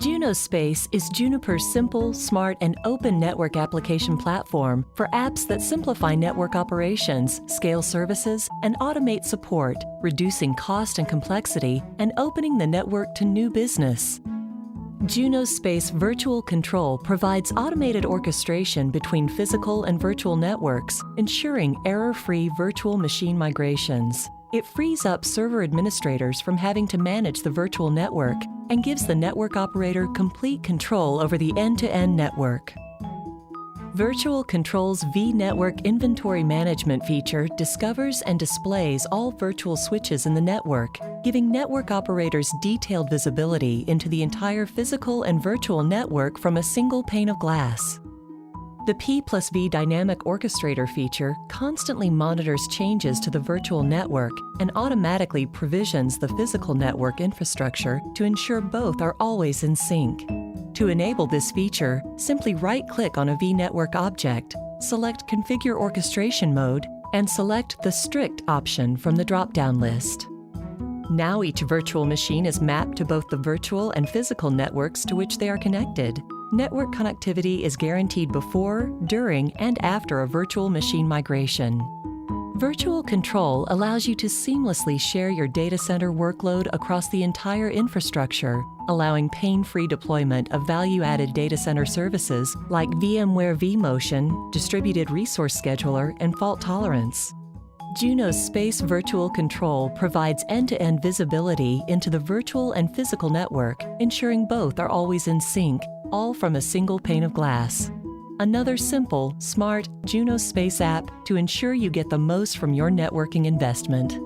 Juno Space is Juniper's simple, smart, and open network application platform for apps that simplify network operations, scale services, and automate support, reducing cost and complexity and opening the network to new business. Juno Space Virtual Control provides automated orchestration between physical and virtual networks, ensuring error-free virtual machine migrations. It frees up server administrators from having to manage the virtual network and gives the network operator complete control over the end-to-end network. Virtual Control's vNetwork Inventory Management feature discovers and displays all virtual switches in the network, giving network operators detailed visibility into the entire physical and virtual network from a single pane of glass. The P+V Dynamic Orchestrator feature constantly monitors changes to the virtual network and automatically provisions the physical network infrastructure to ensure both are always in sync. To enable this feature, simply right-click on a vNetwork object, select Configure Orchestration Mode, and select the Strict option from the drop-down list. Now each virtual machine is mapped to both the virtual and physical networks to which they are connected. Network connectivity is guaranteed before, during, and after a virtual machine migration. Virtual Control allows you to seamlessly share your data center workload across the entire infrastructure, allowing pain-free deployment of value-added data center services like VMware vMotion, Distributed Resource Scheduler, and Fault Tolerance. Juno's Space Virtual Control provides end-to-end visibility into the virtual and physical network, ensuring both are always in sync, all from a single pane of glass. Another simple, smart Juno Space app to ensure you get the most from your networking investment.